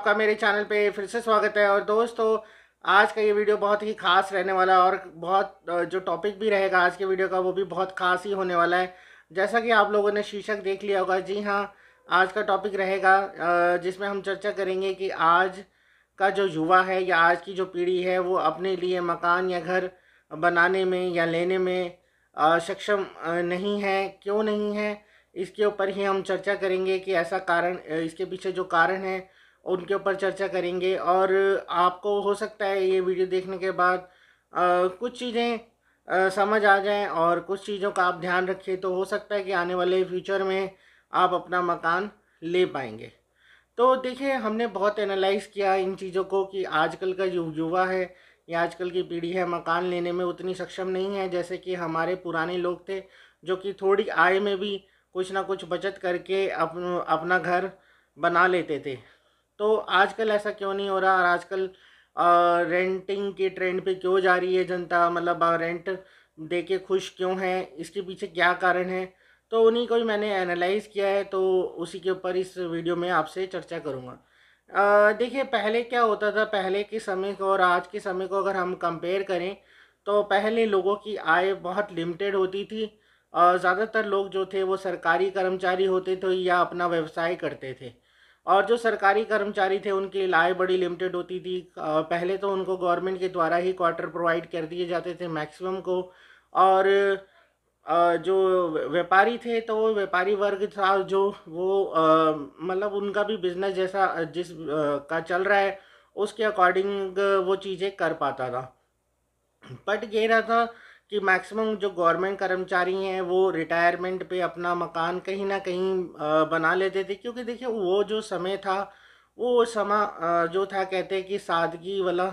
आपका मेरे चैनल पे फिर से स्वागत है। और दोस्तों, आज का ये वीडियो बहुत ही ख़ास रहने वाला है और बहुत जो टॉपिक भी रहेगा आज के वीडियो का वो भी बहुत ख़ास ही होने वाला है। जैसा कि आप लोगों ने शीर्षक देख लिया होगा, जी हाँ, आज का टॉपिक रहेगा जिसमें हम चर्चा करेंगे कि आज का जो युवा है या आज की जो पीढ़ी है वो अपने लिए मकान या घर बनाने में या लेने में सक्षम नहीं है। क्यों नहीं है, इसके ऊपर ही हम चर्चा करेंगे कि ऐसा कारण, इसके पीछे जो कारण है उनके ऊपर चर्चा करेंगे। और आपको हो सकता है ये वीडियो देखने के बाद कुछ चीज़ें समझ आ जाएं और कुछ चीज़ों का आप ध्यान रखिए, तो हो सकता है कि आने वाले फ्यूचर में आप अपना मकान ले पाएंगे। तो देखिए, हमने बहुत एनालाइज़ किया इन चीज़ों को कि आजकल का जो युवा है या आजकल की पीढ़ी है मकान लेने में उतनी सक्षम नहीं है जैसे कि हमारे पुराने लोग थे, जो कि थोड़ी आय में भी कुछ ना कुछ बचत करके अपना घर बना लेते थे। तो आजकल ऐसा क्यों नहीं हो रहा और आजकल रेंटिंग के ट्रेंड पे क्यों जा रही है जनता, मतलब रेंट दे के खुश क्यों है, इसके पीछे क्या कारण है, तो उन्हीं को ही मैंने एनालाइज किया है। तो उसी के ऊपर इस वीडियो में आपसे चर्चा करूँगा। देखिए, पहले क्या होता था, पहले के समय को और आज के समय को अगर हम कंपेयर करें तो पहले लोगों की आय बहुत लिमिटेड होती थी। ज़्यादातर लोग जो थे वो सरकारी कर्मचारी होते थे या अपना व्यवसाय करते थे। और जो सरकारी कर्मचारी थे उनकी आय बड़ी लिमिटेड होती थी। पहले तो उनको गवर्नमेंट के द्वारा ही क्वार्टर प्रोवाइड कर दिए जाते थे मैक्सिमम को। और जो व्यापारी थे तो वो व्यापारी वर्ग था जो वो मतलब उनका भी बिजनेस जैसा जिस का चल रहा है उसके अकॉर्डिंग वो चीज़ें कर पाता था। बट ये रहा था कि मैक्सिमम जो गवर्नमेंट कर्मचारी हैं वो रिटायरमेंट पे अपना मकान कहीं ना कहीं बना लेते थे, क्योंकि देखिए वो जो समय था वो समय जो था, कहते हैं कि सादगी वाला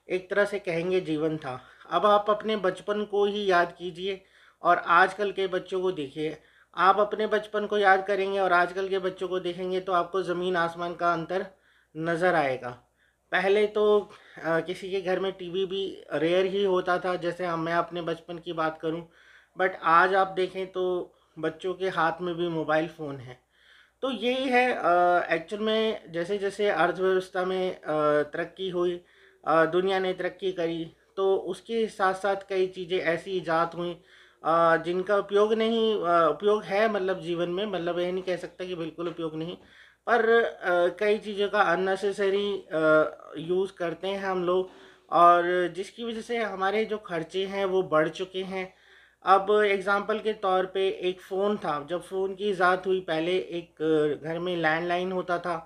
एक तरह से कहेंगे जीवन था। अब आप अपने बचपन को ही याद कीजिए और आजकल के बच्चों को देखिए। आप अपने बचपन को याद करेंगे और आजकल के बच्चों को देखेंगे तो आपको ज़मीन आसमान का अंतर नज़र आएगा। पहले तो किसी के घर में टीवी भी रेयर ही होता था, जैसे हम मैं अपने बचपन की बात करूं। बट आज आप देखें तो बच्चों के हाथ में भी मोबाइल फ़ोन है। तो यही है एक्चुअल में, जैसे जैसे अर्थव्यवस्था में तरक्की हुई, दुनिया ने तरक्की करी, तो उसके साथ साथ कई चीज़ें ऐसी ईजाद हुई जिनका उपयोग नहीं, उपयोग है मतलब जीवन में, मतलब ये नहीं कह सकता कि बिल्कुल उपयोग नहीं, पर कई चीज़ों का अननेसेसरी यूज़ करते हैं हम लोग, और जिसकी वजह से हमारे जो खर्चे हैं वो बढ़ चुके हैं। अब एग्ज़ाम्पल के तौर पे एक फ़ोन था, जब फ़ोन की इजाद हुई पहले एक घर में लैंडलाइन होता था,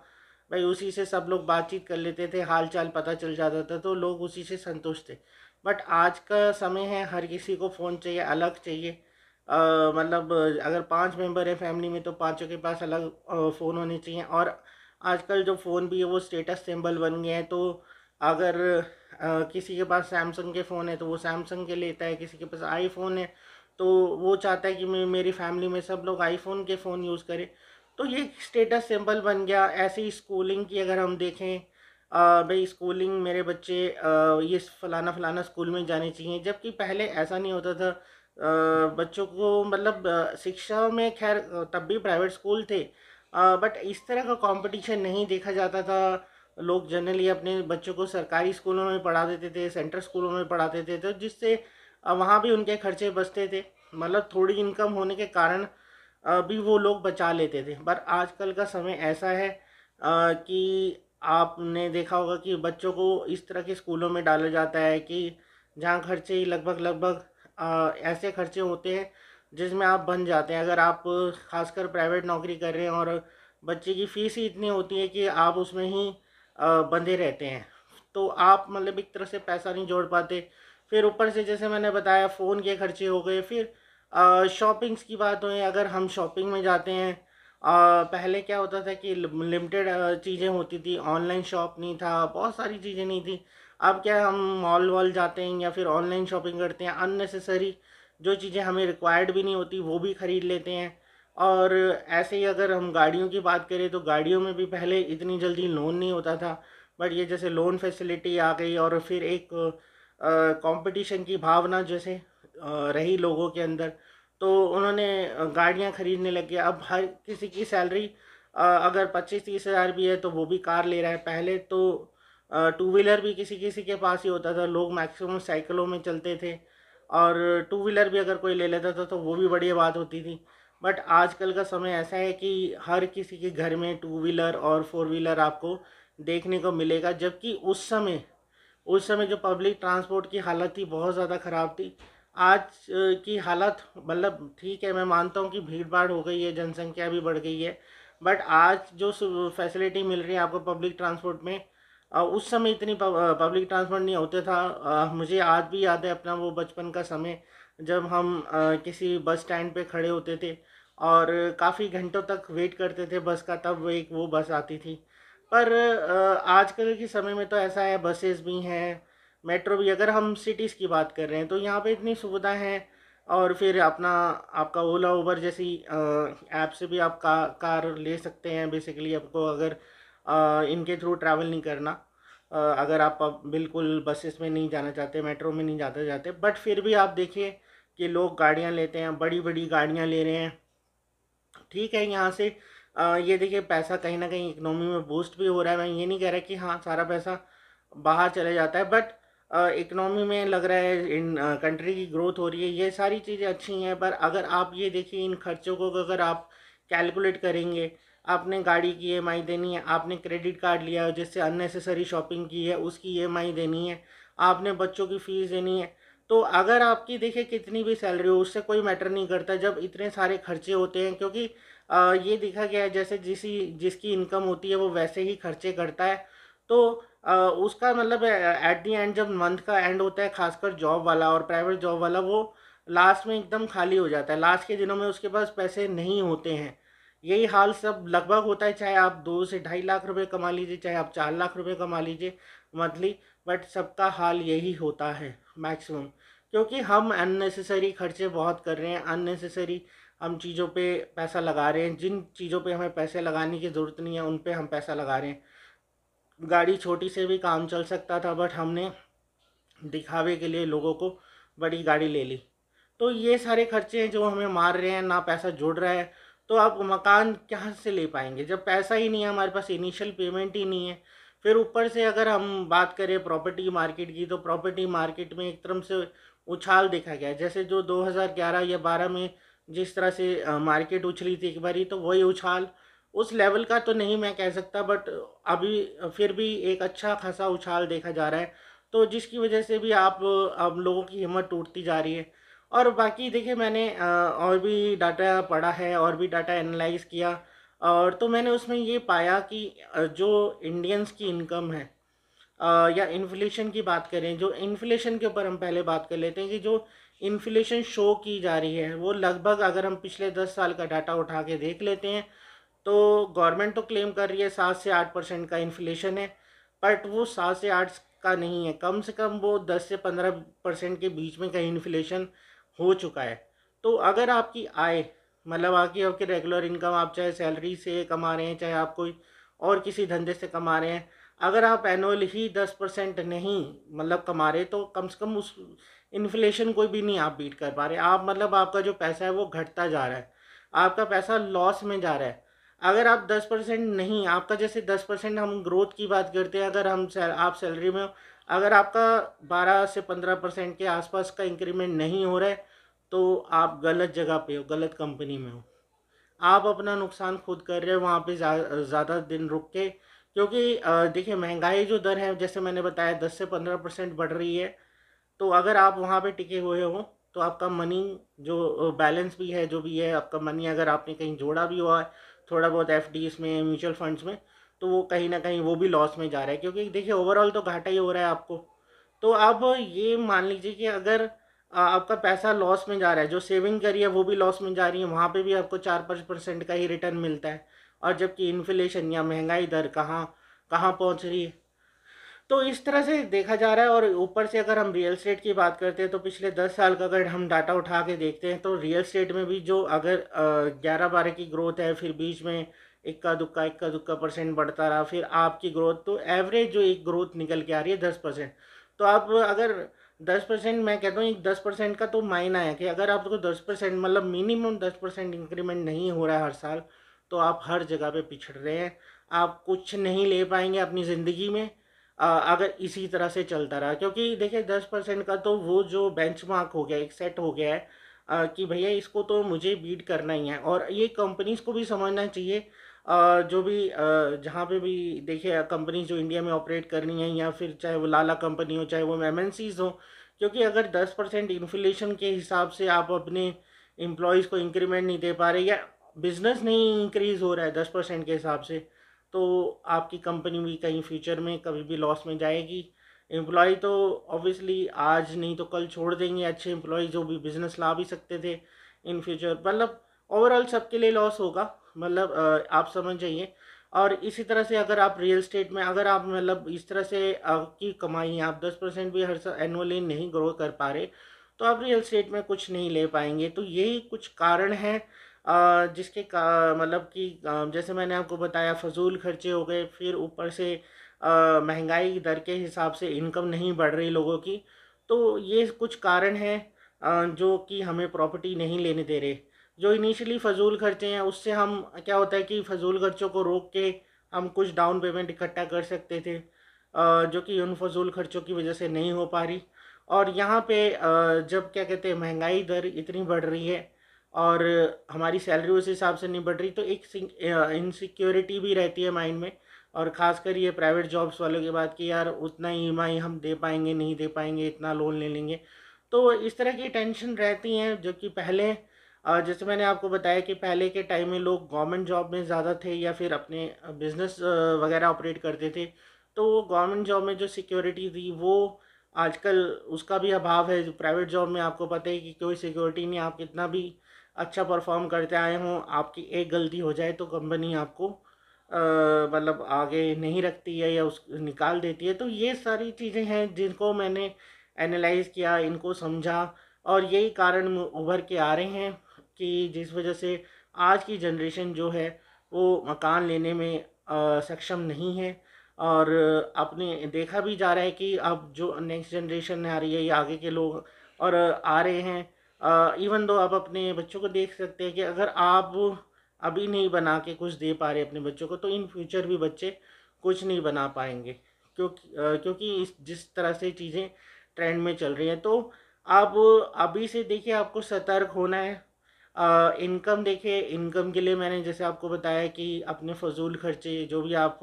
भाई उसी से सब लोग बातचीत कर लेते थे, हाल चाल पता चल जाता था, तो लोग उसी से संतुष्ट थे। बट आज का समय है हर किसी को फ़ोन चाहिए, अलग चाहिए। मतलब अगर 5 मेंबर है फैमिली में तो पांचों के पास अलग फ़ोन होने चाहिए। और आजकल जो फ़ोन भी है वो स्टेटस सिंबल बन गए हैं। तो अगर किसी के पास सैमसंग के फ़ोन है तो वो सैमसंग के लेता है, किसी के पास आईफोन है तो वो चाहता है कि मेरी फैमिली में सब लोग आईफोन के फ़ोन यूज़ करें। तो ये स्टेटस सिंबल बन गया। ऐसे ही स्कूलिंग की अगर हम देखें, भाई स्कूलिंग मेरे बच्चे ये फलाना फलाना स्कूल में जाने चाहिए, जबकि पहले ऐसा नहीं होता था। बच्चों को मतलब शिक्षा में खैर तब भी प्राइवेट स्कूल थे, बट इस तरह का कंपटीशन नहीं देखा जाता था। लोग जनरली अपने बच्चों को सरकारी स्कूलों में पढ़ा देते थे, सेंट्रल स्कूलों में पढ़ा देते थे, जिससे वहाँ भी उनके खर्चे बचते थे। मतलब थोड़ी इनकम होने के कारण भी वो लोग बचा लेते थे। पर आजकल का समय ऐसा है कि आपने देखा होगा कि बच्चों को इस तरह के स्कूलों में डाला जाता है कि जहाँ खर्चे ही लगभग लगभग ऐसे खर्चे होते हैं जिसमें आप बन जाते हैं। अगर आप खासकर प्राइवेट नौकरी कर रहे हैं और बच्चे की फ़ीस ही इतनी होती है कि आप उसमें ही बंधे रहते हैं, तो आप मतलब एक तरह से पैसा नहीं जोड़ पाते। फिर ऊपर से जैसे मैंने बताया फ़ोन के खर्चे हो गए। फिर शॉपिंग्स की बात हुई, अगर हम शॉपिंग में जाते हैं, पहले क्या होता था कि लिमिटेड चीज़ें होती थी, ऑनलाइन शॉप नहीं था, बहुत सारी चीज़ें नहीं थी। अब क्या है, हम मॉल वॉल जाते हैं या फिर ऑनलाइन शॉपिंग करते हैं, अननेसेसरी जो चीज़ें हमें रिक्वायर्ड भी नहीं होती वो भी ख़रीद लेते हैं। और ऐसे ही अगर हम गाड़ियों की बात करें तो गाड़ियों में भी पहले इतनी जल्दी लोन नहीं होता था, बट ये जैसे लोन फैसिलिटी आ गई और फिर एक कंपटीशन की भावना जैसे रही लोगों के अंदर, तो उन्होंने गाड़ियां खरीदने लगे। अब हर किसी की सैलरी अगर 25-30 हज़ार भी है तो वो भी कार ले रहा है। पहले तो टू व्हीलर भी किसी किसी के पास ही होता था, लोग मैक्सिमम साइकिलों में चलते थे, और टू व्हीलर भी अगर कोई ले लेता था तो वो भी बढ़िया बात होती थी। बट आजकल का समय ऐसा है कि हर किसी के घर में टू व्हीलर और फोर व्हीलर आपको देखने को मिलेगा, जबकि उस समय जो पब्लिक ट्रांसपोर्ट की हालत थी बहुत ज़्यादा ख़राब थी। आज की हालत, मतलब ठीक है, मैं मानता हूँ कि भीड़ भाड़ हो गई है, जनसंख्या भी बढ़ गई है, बट आज जो फैसिलिटी मिल रही है आपको पब्लिक ट्रांसपोर्ट में, उस समय इतनी पब्लिक ट्रांसपोर्ट नहीं होते था। मुझे आज भी याद है अपना वो बचपन का समय, जब हम किसी बस स्टैंड पे खड़े होते थे और काफ़ी घंटों तक वेट करते थे बस का, तब एक वो बस आती थी। पर आजकल के समय में तो ऐसा है, बसेस भी हैं, मेट्रो भी। अगर हम सिटीज़ की बात कर रहे हैं तो यहाँ पे इतनी सुविधा है, और फिर अपना आपका ओला उबर जैसी ऐप से भी आप कार ले सकते हैं बेसिकली, आपको अगर इनके थ्रू ट्रैवल नहीं करना। अगर आप बिल्कुल बसेस में नहीं जाना चाहते, मेट्रो में नहीं जाना चाहते, बट फिर भी आप देखिए कि लोग गाड़ियाँ लेते हैं, बड़ी बड़ी गाड़ियाँ ले रहे हैं। ठीक है, यहाँ से ये देखिए पैसा कहीं ना कहीं इकोनॉमी में बूस्ट भी हो रहा है। मैं ये नहीं कह रहा कि हाँ सारा पैसा बाहर चले जाता है, बट इकोनॉमी में लग रहा है, इन कंट्री की ग्रोथ हो रही है, ये सारी चीज़ें अच्छी हैं। पर अगर आप ये देखिए इन खर्चों को अगर आप कैलकुलेट करेंगे, आपने गाड़ी की ईएमआई देनी है, आपने क्रेडिट कार्ड लिया है जिससे अननेसेसरी शॉपिंग की है उसकी ईएमआई देनी है, आपने बच्चों की फ़ीस देनी है, तो अगर आपकी देखिए कितनी भी सैलरी हो उससे कोई मैटर नहीं करता जब इतने सारे खर्चे होते हैं। क्योंकि ये देखा गया है जैसे जिसकी इनकम होती है वो वैसे ही खर्चे करता है। तो उसका मतलब एट दी एंड जब मंथ का एंड होता है, खासकर जॉब वाला और प्राइवेट जॉब वाला, वो लास्ट में एकदम खाली हो जाता है, लास्ट के दिनों में उसके पास पैसे नहीं होते हैं। यही हाल सब लगभग होता है, चाहे आप 2 से ढाई लाख रुपए कमा लीजिए, चाहे आप 4 लाख रुपए कमा लीजिए मंथली, बट सबका हाल यही होता है मैक्सिमम। क्योंकि हम अननेसेसरी खर्चे बहुत कर रहे हैं, अननेसेसरी हम चीज़ों पे पैसा लगा रहे हैं, जिन चीज़ों पे हमें पैसे लगाने की ज़रूरत नहीं है उन पे हम पैसा लगा रहे हैं। गाड़ी छोटी से भी काम चल सकता था, बट हमने दिखावे के लिए लोगों को बड़ी गाड़ी ले ली। तो ये सारे खर्चे हैं जो हमें मार रहे हैं, ना पैसा जुड़ रहा है। तो आप मकान कहाँ से ले पाएंगे जब पैसा ही नहीं है हमारे पास, इनिशियल पेमेंट ही नहीं है। फिर ऊपर से अगर हम बात करें प्रॉपर्टी मार्केट की, तो प्रॉपर्टी मार्केट में एक तरफ से उछाल देखा गया है। जैसे जो 2011 या 12 में जिस तरह से मार्केट उछली थी एक बारी, तो वही उछाल उस लेवल का तो नहीं मैं कह सकता, बट अभी फिर भी एक अच्छा खासा उछाल देखा जा रहा है। तो जिसकी वजह से भी आप अब लोगों की हिम्मत टूटती जा रही है। और बाकी देखिए मैंने और भी डाटा पढ़ा है और भी डाटा एनालाइज किया, और तो मैंने उसमें ये पाया कि जो इंडियंस की इनकम है, या इन्फ्लेशन की बात करें, जो इन्फ्लेशन के ऊपर हम पहले बात कर लेते हैं कि जो इन्फ्लेशन शो की जा रही है वो लगभग, अगर हम पिछले 10 साल का डाटा उठा के देख लेते हैं, तो गवर्नमेंट तो क्लेम कर रही है 7 से 8% का इन्फ्लेशन है, बट वो 7 से 8 का नहीं है, कम से कम वो 10 से 15% के बीच में का इन्फ्लेशन हो चुका है। तो अगर आपकी आय, मतलब आपकी आपकी रेगुलर इनकम, आप चाहे सैलरी से कमा रहे हैं चाहे आप कोई और किसी धंधे से कमा रहे हैं, अगर आप एनुअल ही 10% नहीं मतलब कमा रहे, तो कम से कम उस इन्फ्लेशन कोई भी नहीं आप बीट कर पा रहे। आप मतलब आपका जो पैसा है वो घटता जा रहा है, आपका पैसा लॉस में जा रहा है। अगर आप 10% नहीं, आपका जैसे 10% हम ग्रोथ की बात करते हैं, अगर आप सैलरी में हो, अगर आपका 12 से 15% के आसपास का इंक्रीमेंट नहीं हो रहा है, तो आप गलत जगह पे हो, गलत कंपनी में हो, आप अपना नुकसान खुद कर रहे हो वहाँ पे ज़्यादा दिन रुक के। क्योंकि देखिए महंगाई जो दर है जैसे मैंने बताया 10 से 15% बढ़ रही है। तो अगर आप वहाँ पे टिके हुए हो तो आपका मनी जो बैलेंस भी है, जो भी है आपका मनी, अगर आपने कहीं जोड़ा भी हुआ है थोड़ा बहुत एफडीज में, म्यूचुअल फंड्स में, तो वो कहीं ना कहीं वो भी लॉस में जा रहा है, क्योंकि देखिए ओवरऑल तो घाटा ही हो रहा है आपको। तो अब ये मान लीजिए कि अगर आपका पैसा लॉस में जा रहा है, जो सेविंग करी है वो भी लॉस में जा रही है, वहाँ पे भी आपको 4-5% का ही रिटर्न मिलता है, और जबकि इन्फ्लेशन या महंगाई दर कहाँ कहाँ पहुँच रही है। तो इस तरह से देखा जा रहा है। और ऊपर से अगर हम रियल एस्टेट की बात करते हैं तो पिछले 10 साल का अगर हम डाटा उठा के देखते हैं, तो रियल एस्टेट में भी जो अगर 11-12 की ग्रोथ है, फिर बीच में इक्का दुक्का परसेंट बढ़ता रहा, फिर आपकी ग्रोथ, तो एवरेज जो एक ग्रोथ निकल के आ रही है 10%। तो आप अगर 10%, मैं कहता हूँ 10% का तो मायना है कि अगर आपको 10% मतलब मिनिमम 10% इंक्रीमेंट नहीं हो रहा है हर साल, तो आप हर जगह पे पिछड़ रहे हैं। आप कुछ नहीं ले पाएंगे अपनी ज़िंदगी में अगर इसी तरह से चलता रहा, क्योंकि देखिए 10% का तो वो जो बेंचमार्क हो गया, एक सेट हो गया है कि भैया इसको तो मुझे बीट करना ही है। और ये कंपनीज को भी समझना चाहिए, जो भी जहाँ पे भी देखिए कंपनी जो इंडिया में ऑपरेट करनी है, या फिर चाहे वो लाला कंपनी हो चाहे वो एमएनसीज हो, क्योंकि अगर 10% इन्फ्लेशन के हिसाब से आप अपने एम्प्लॉयज़ को इंक्रीमेंट नहीं दे पा रहे, या बिजनेस नहीं इंक्रीज हो रहा है 10% के हिसाब से, तो आपकी कंपनी भी कहीं फ्यूचर में कभी भी लॉस में जाएगी। एम्प्लॉय तो ऑब्वियसली आज नहीं तो कल छोड़ देंगे, अच्छे एम्प्लॉय जो भी बिजनेस ला भी सकते थे इन फ्यूचर, मतलब ओवरऑल सबके लिए लॉस होगा, मतलब आप समझ जाइए। और इसी तरह से अगर आप रियल स्टेट में, अगर आप मतलब इस तरह से आपकी कमाई आप 10% भी हर एनुअली नहीं ग्रो कर पा रहे, तो आप रियल स्टेट में कुछ नहीं ले पाएंगे। तो यही कुछ कारण हैं जिसके मतलब कि जैसे मैंने आपको बताया, फजूल खर्चे हो गए, फिर ऊपर से महंगाई दर के हिसाब से इनकम नहीं बढ़ रही लोगों की। तो ये कुछ कारण हैं जो कि हमें प्रॉपर्टी नहीं लेने दे रहे। जो इनिशियली फ़जूल खर्चे हैं उससे हम क्या होता है कि फ़जूल खर्चों को रोक के हम कुछ डाउन पेमेंट इकट्ठा कर सकते थे, जो कि उन फजूल खर्चों की वजह से नहीं हो पा रही। और यहाँ पे जब क्या कहते हैं महंगाई दर इतनी बढ़ रही है और हमारी सैलरी उस हिसाब से नहीं बढ़ रही, तो एक इनसिक्योरिटी भी रहती है माइंड में। और ख़ासकर ये प्राइवेट जॉब्स वालों की बात की, यार उतना ईएमआई हम दे पाएंगे नहीं दे पाएंगे, इतना लोन ले लेंगे, तो इस तरह की टेंशन रहती हैं। जो कि पहले जैसे मैंने आपको बताया कि पहले के टाइम में लोग गवर्नमेंट जॉब में ज़्यादा थे या फिर अपने बिजनेस वगैरह ऑपरेट करते थे, तो वो गवर्नमेंट जॉब में जो सिक्योरिटी थी वो आजकल उसका भी अभाव है। जो प्राइवेट जॉब में आपको पता है कि कोई सिक्योरिटी नहीं, आप कितना भी अच्छा परफॉर्म करते आए हों, आपकी एक गलती हो जाए तो कंपनी आपको मतलब आगे नहीं रखती है या उस निकाल देती है। तो ये सारी चीज़ें हैं जिनको मैंने एनालाइज किया, इनको समझा, और यही कारण उभर के आ रहे हैं कि जिस वजह से आज की जनरेशन जो है वो मकान लेने में सक्षम नहीं है। और आपने देखा भी जा रहा है कि अब जो नेक्स्ट जनरेशन आ रही है या आगे के लोग और आ रहे हैं, इवन दो आप अपने बच्चों को देख सकते हैं कि अगर आप अभी नहीं बना के कुछ दे पा रहे अपने बच्चों को, तो इन फ्यूचर भी बच्चे कुछ नहीं बना पाएंगे, क्योंकि इस जिस तरह से चीज़ें ट्रेंड में चल रही हैं। तो आप अभी से देखिए, आपको सतर्क होना है। इनकम देखिए, इनकम के लिए मैंने जैसे आपको बताया कि अपने फजूल खर्चे जो भी आप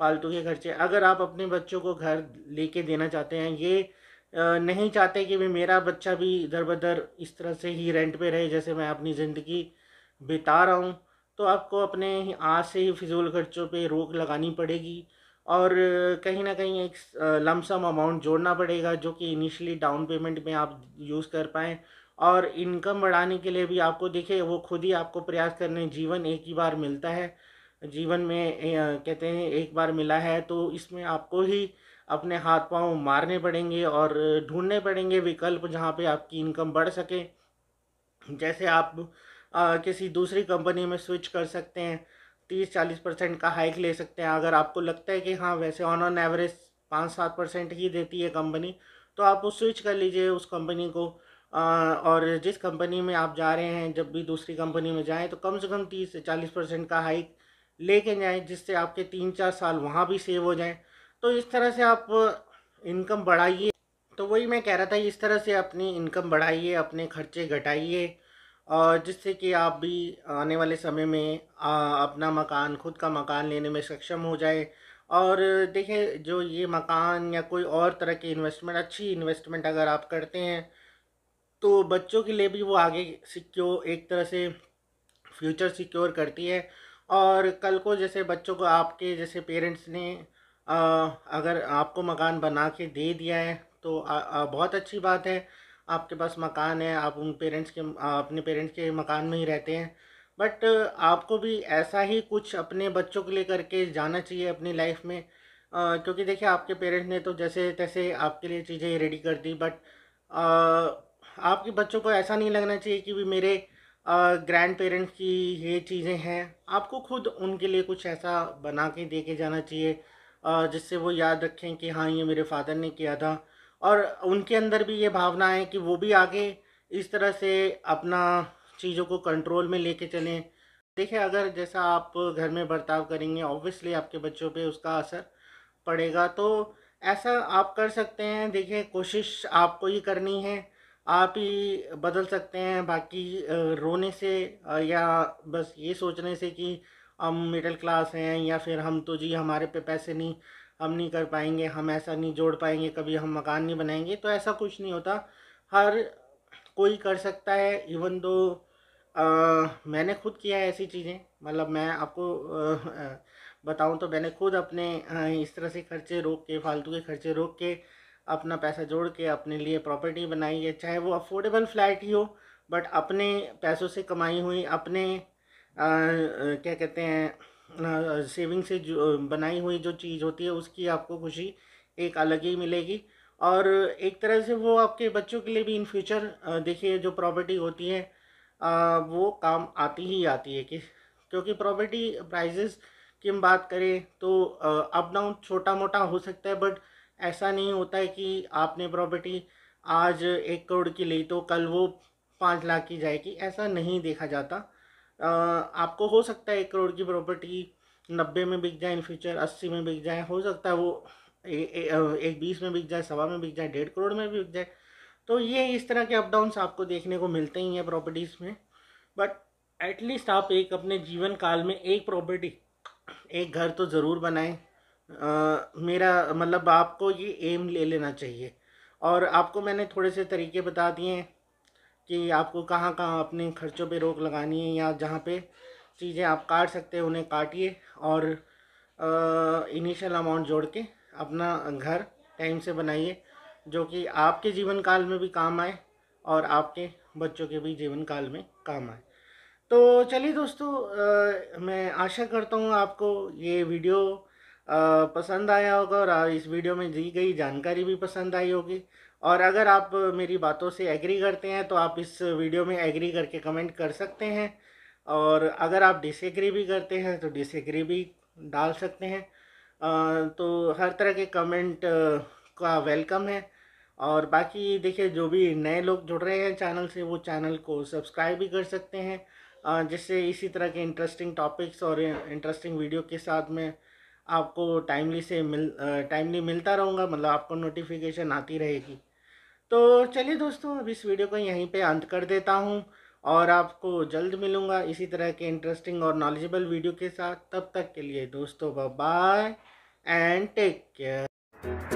फालतू के खर्चे, अगर आप अपने बच्चों को घर लेके देना चाहते हैं, ये नहीं चाहते कि भी मेरा बच्चा भी इधर बदर इस तरह से ही रेंट पे रहे जैसे मैं अपनी ज़िंदगी बिता रहा हूँ, तो आपको अपने आज से ही फिजूल खर्चों पे रोक लगानी पड़ेगी। और कहीं ना कहीं एक लमसम अमाउंट जोड़ना पड़ेगा जो कि इनिशियली डाउन पेमेंट में आप यूज़ कर पाएँ। और इनकम बढ़ाने के लिए भी आपको देखिए, वो खुद ही आपको प्रयास करने, जीवन एक ही बार मिलता है, जीवन में कहते हैं एक बार मिला है, तो इसमें आपको ही अपने हाथ पांव मारने पड़ेंगे और ढूंढने पड़ेंगे विकल्प जहाँ पे आपकी इनकम बढ़ सके। जैसे आप किसी दूसरी कंपनी में स्विच कर सकते हैं, 30-40% का हाइक ले सकते हैं। अगर आपको लगता है कि हाँ वैसे ऑन एवरेज 5-7% ही देती है कंपनी, तो आप वो स्विच कर लीजिए उस कंपनी को। और जिस कंपनी में आप जा रहे हैं, जब भी दूसरी कंपनी में जाएं, तो कम से कम 30 से 40% का हाइक लेके जाएं, जिससे आपके 3-4 साल वहाँ भी सेव हो जाएं। तो इस तरह से आप इनकम बढ़ाइए। तो वही मैं कह रहा था, इस तरह से अपनी इनकम बढ़ाइए, अपने खर्चे घटाइए, और जिससे कि आप भी आने वाले समय में अपना मकान, खुद का मकान लेने में सक्षम हो जाए। और देखिए, जो ये मकान या कोई और तरह की इन्वेस्टमेंट, अच्छी इन्वेस्टमेंट अगर आप करते हैं, तो बच्चों के लिए भी वो आगे सिक्योर, एक तरह से फ्यूचर सिक्योर करती है। और कल को जैसे बच्चों को आपके जैसे पेरेंट्स ने अगर आपको मकान बना के दे दिया है, तो बहुत अच्छी बात है, आपके पास मकान है, आप उन पेरेंट्स के अपने पेरेंट्स के मकान में ही रहते हैं। बट आपको भी ऐसा ही कुछ अपने बच्चों के लिए करके जाना चाहिए अपनी लाइफ में। क्योंकि देखिए, आपके पेरेंट्स ने तो जैसे तैसे आपके लिए चीज़ें रेडी कर दी, बट आपके बच्चों को ऐसा नहीं लगना चाहिए कि भी मेरे ग्रैंड पेरेंट्स की ये चीज़ें हैं। आपको खुद उनके लिए कुछ ऐसा बना के दे के जाना चाहिए जिससे वो याद रखें कि हाँ ये मेरे फादर ने किया था। और उनके अंदर भी ये भावना है कि वो भी आगे इस तरह से अपना चीज़ों को कंट्रोल में लेके चलें। देखिए, अगर जैसा आप घर में बर्ताव करेंगे ऑब्वियसली आपके बच्चों पे उसका असर पड़ेगा। तो ऐसा आप कर सकते हैं, देखिए कोशिश आपको ही करनी है, आप ही बदल सकते हैं। बाकी रोने से या बस ये सोचने से कि हम मिडिल क्लास हैं या फिर हम तो जी हमारे पे पैसे नहीं, हम नहीं कर पाएंगे, हम ऐसा नहीं जोड़ पाएंगे, कभी हम मकान नहीं बनाएंगे, तो ऐसा कुछ नहीं होता। हर कोई कर सकता है। इवन दो मैंने खुद किया है ऐसी चीज़ें, मतलब मैं आपको बताऊं तो मैंने खुद अपने इस तरह से खर्चे रोक के, फालतू के खर्चे रोक के, अपना पैसा जोड़ के अपने लिए प्रॉपर्टी बनाई है। चाहे वो अफोर्डेबल फ्लैट ही हो, बट अपने पैसों से कमाई हुई, अपने क्या कहते हैं सेविंग से जो बनाई हुई जो चीज़ होती है उसकी आपको खुशी एक अलग ही मिलेगी। और एक तरह से वो आपके बच्चों के लिए भी इन फ्यूचर देखिए जो प्रॉपर्टी होती है वो काम आती ही आती है। कि क्योंकि प्रॉपर्टी प्राइजेस की हम बात करें तो अप डाउन छोटा मोटा हो सकता है, बट ऐसा नहीं होता है कि आपने प्रॉपर्टी आज 1 करोड़ की ली तो कल वो 5 लाख की जाएगी, ऐसा नहीं देखा जाता। आपको हो सकता है 1 करोड़ की प्रॉपर्टी 90 में बिक जाए, इन फ्यूचर 80 में बिक जाए, हो सकता है वो एक 20 में बिक जाए, 1.25 में बिक जाए, 1.5 करोड़ में भी बिक जाए। तो ये इस तरह के अप डाउन्स आपको देखने को मिलते ही हैं प्रॉपर्टीज़ में। बट एटलीस्ट आप एक अपने जीवन काल में एक प्रॉपर्टी, एक घर तो ज़रूर बनाएं। मेरा मतलब आपको ये एम ले लेना चाहिए। और आपको मैंने थोड़े से तरीके बता दिए हैं कि आपको कहाँ कहाँ अपने खर्चों पे रोक लगानी है, या जहाँ पे चीज़ें आप काट सकते हैं उन्हें काटिए, और इनिशियल अमाउंट जोड़ के अपना घर टाइम से बनाइए, जो कि आपके जीवन काल में भी काम आए और आपके बच्चों के भी जीवन काल में काम आए। तो चलिए दोस्तों, मैं आशा करता हूँ आपको ये वीडियो पसंद आया होगा, और इस वीडियो में दी गई जानकारी भी पसंद आई होगी। और अगर आप मेरी बातों से एग्री करते हैं तो आप इस वीडियो में एग्री करके कमेंट कर सकते हैं, और अगर आप डिसएग्री भी करते हैं तो डिसएग्री भी डाल सकते हैं। तो हर तरह के कमेंट का वेलकम है। और बाकी देखिए, जो भी नए लोग जुड़ रहे हैं चैनल से, वो चैनल को सब्सक्राइब भी कर सकते हैं, जिससे इसी तरह के इंटरेस्टिंग टॉपिक्स और इंटरेस्टिंग वीडियो के साथ में आपको टाइमली मिलता रहूँगा, मतलब आपको नोटिफिकेशन आती रहेगी। तो चलिए दोस्तों, अब इस वीडियो को यहीं पे अंत कर देता हूँ, और आपको जल्द मिलूँगा इसी तरह के इंटरेस्टिंग और नॉलेजेबल वीडियो के साथ। तब तक के लिए दोस्तों, bye bye and take care.